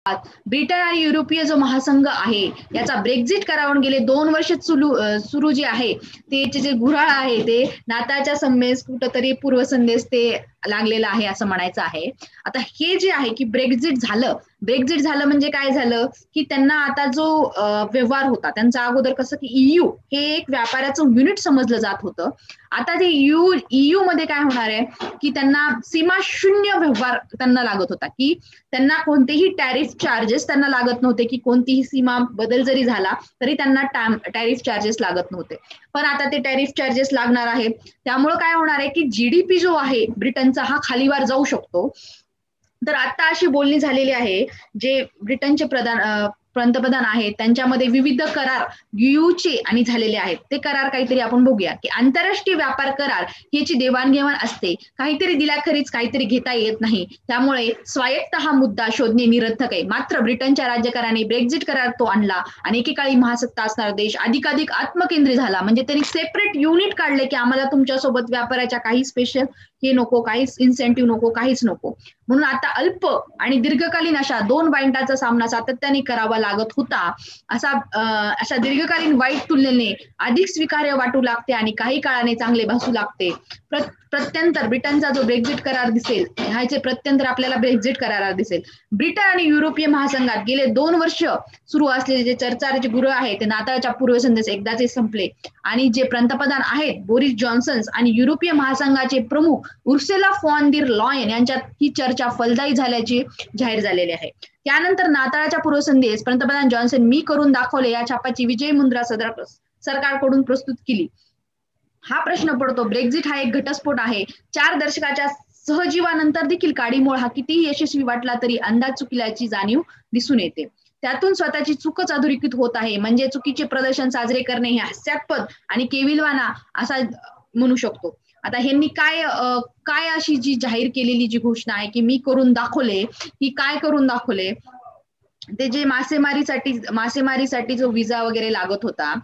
Britain आणि युरोपीय जो महासंघ आहे याचा ब्रेक्झिट करावून गेले 2 वर्ष सुरू जे आहे त्याचे जे गुऱ्हाळ आहे ते नाताळच्या संमेस कुठंतरी पूर्वसंध्येस ते लागलेलं आहे असं म्हणायचं आहे. आता हे जे आहे की ब्रेक्झिट झालं म्हणजे काय झालं की त्यांना आता जो व्यवहार होता त्यांचा अगोदर कसं की ईयू हे एक व्यापाराचं युनिट समजलं जात होतं. आता ते ईयू मध्ये काय होणार आहे की त्यांना सीमा शून्य व्यवहार त्यांना लागत होता की त्यांना कोणतेही टॅरिफ चार्जेस त्यांना लागत नव्हते की कोणतीही सीमा बदल जरी झाला तरी त्यांना टॅरिफ चार्जेस लागत नव्हते. पण आता ते टॅरिफ चार्जेस लागणार आहेत. त्यामुळे काय होणार आहे की जीडीपी जो आहे ब्रिटनचा हा खालीवर जाऊ शकतो. तर आता अशी बोलणी झालेली आहे जे ब्रिटनचे पंतप्रधान आहेत त्यांच्यामध्ये विविध करार यूचे आणि झालेले आहेत. ते करार काहीतरी आपण बघूया की आंतरराष्ट्रीय व्यापार करार ह्याची देवाणघेवाण असते. काहीतरी दिल्याखरीच काहीतरी घेता येत नाही. त्यामुळे स्वायत्त हा मुद्दा शोधणे निरर्थक आहे. मात्र ब्रिटनच्या राज्यकाराने ब्रेक्झिट करार तो आणला आणि एकेकाळी महासत्ता असणारा देश अधिकाधिक आत्मकेंद्रित झाला. म्हणजे त्यांनी सेपरेट युनिट काढले की आम्हाला तुमच्यासोबत व्यापाराच्या काही स्पेशल हे नको, काहीच इन्सेंटिव्ह नको, काहीच नको. म्हणून आता अल्प आणि दीर्घकालीन अशा 2 वाईटाचा सामना सातत्याने करावा लागत होता. अशा दीर्घकालीन वाईट तुलनेने अधिक स्वीकार्य वाटू लागते आणि काही काळाने चांगले भासू लागते. प्रत्यंतर ब्रिटनचा जो ब्रेक्झिट करार दिसेल ह्याचे प्रत्यंतर आपल्याला ब्रेक्झिट करारात दिसेल. ब्रिटन आणि युरोपीय महासंघात गेले 2 वर्ष सुरू असलेले जे चर्चाचे गुरु आहे ते नाताळच्या पूर्वसंध्येस एकदाचे संपले आणि जे पंतप्रधान आहेत बोरिस जॉन्सन आणि युरोपीय महासंघाचे प्रमुख उर्सुला फॉन der Leyen यांच्यात ही चर्चा फलदायी झाल्याची जाहीर झालेली आहे. त्यानंतर नाताळच्या पूर्वसंध्येस पंतप्रधान जॉन्सन मी करून दाखवले या छापाची विजय मुद्रा सरकारकडून प्रस्तुत केली. हा प्रश्न पडतो ब्रेक्झिट हा एक घटस्फोट आहे. 4 दशकाच्या सहजीवानंतर देखील काडीमोड हा कितीही यशस्वी वाटला तरी अंदाज चुकल्याची जाणीव दिसून येते. त्यातून स्वतःची चूकच अधोरेखित होत आहे. म्हणजे चुकीचे प्रदर्शन साजरे करणे हे हास्यास्पद आणि केविलवाणा असा म्हणू शकतो. आता ह्यांनी काय अशी जी जाहीर केलेली जी घोषणा आहे की मी करून दाखवले ही काय करून दाखवले ते जे मासेमारीसाठी जो विजा वगैरे लागत होता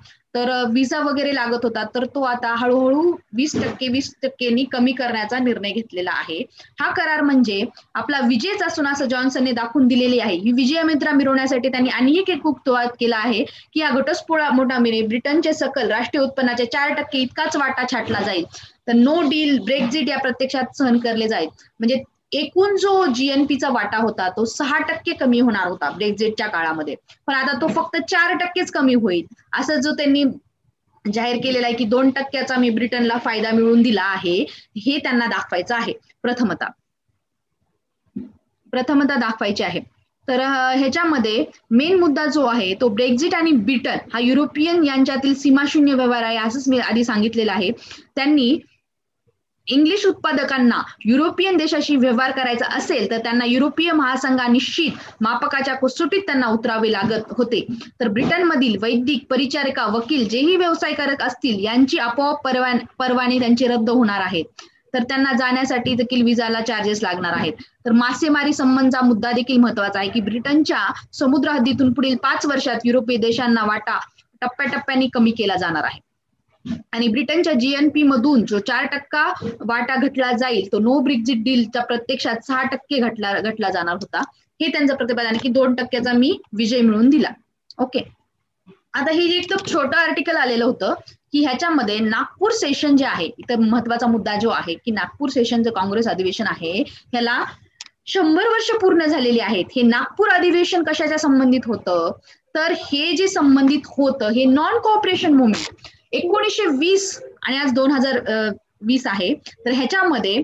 तर तो आता हळूहळू 20% कमी करण्याचा निर्णय घेतलेला आहे. हा करार म्हणजे आपला विजयच असून असं जॉन्सनने दाखवून दिलेली आहे. ही विजयमित्रा मिरवण्यासाठी त्यांनी आणखी एक युक्तिवाद केला आहे की या घटस्फोटामुळे ब्रिटनचे सकल राष्ट्रीय उत्पन्नाचे 4% इतकाच वाटा छाटला जाईल. तर नो डील ब्रेक्झिट या प्रत्यक्षात सहन करले जाईल. म्हणजे एकूण जो जीएनपीचा वाटा होता तो 6% कमी होणार होता ब्रेक्झिटच्या काळामध्ये. पण आता तो फक्त 4%च कमी होईल असं जो त्यांनी जाहीर केलेला आहे की 2%चा मी ब्रिटनला फायदा मिळवून दिला आहे हे त्यांना दाखवायचं आहे. प्रथमता दाखवायची आहे. तर ह्याच्यामध्ये मेन मुद्दा जो आहे तो ब्रेक्झिट आणि ब्रिटन हा युरोपियन यांच्यातील सीमाशून्य व्यवहार आहे असंच मी आधी सांगितलेलं आहे. त्यांनी इंग्लिश उत्पादकांना युरोपियन देशाशी व्यवहार करायचा असेल तर त्यांना युरोपीय महासंघा निश्चित मापकाच्या कसोटीत त्यांना उतरावे लागत होते. तर ब्रिटनमधील वैद्यिक, परिचारिका, वकील जेही व्यवसाय करत असतील यांची आपोआप परवाने त्यांचे रद्द होणार आहेत. तर त्यांना जाण्यासाठी देखील विजाला चार्जेस लागणार आहेत. तर मासेमारी संबंधचा मुद्दा देखील महत्वाचा आहे की ब्रिटनच्या समुद्र हद्दीतून पुढील 5 वर्षात युरोपीय देशांना वाटा टप्प्याटप्प्याने कमी केला जाणार आहे. आणि ब्रिटनच्या जीएनपी मधून जो 4% वाटा घटला जाईल तो नो ब्रेक्झिट डीलचा प्रत्यक्षात 6% घटला जाणार होता. हे त्यांचं प्रतिपादन की 2%चा मी विजय मिळवून दिला. ओके. आता हे एकदम छोटं आर्टिकल आलेलं होतं की ह्याच्यामध्ये नागपूर सेशन जे आहे इथं महत्वाचा मुद्दा जो आहे की नागपूर सेशनचं काँग्रेस अधिवेशन आहे ह्याला 100 वर्ष पूर्ण झालेली आहेत. हे नागपूर अधिवेशन कशाच्या संबंधित होतं तर हे जे संबंधित होतं हे नॉन कोऑपरेशन मुवमेंट 1920 आणि आज 2020 आहे. तर ह्याच्यामध्ये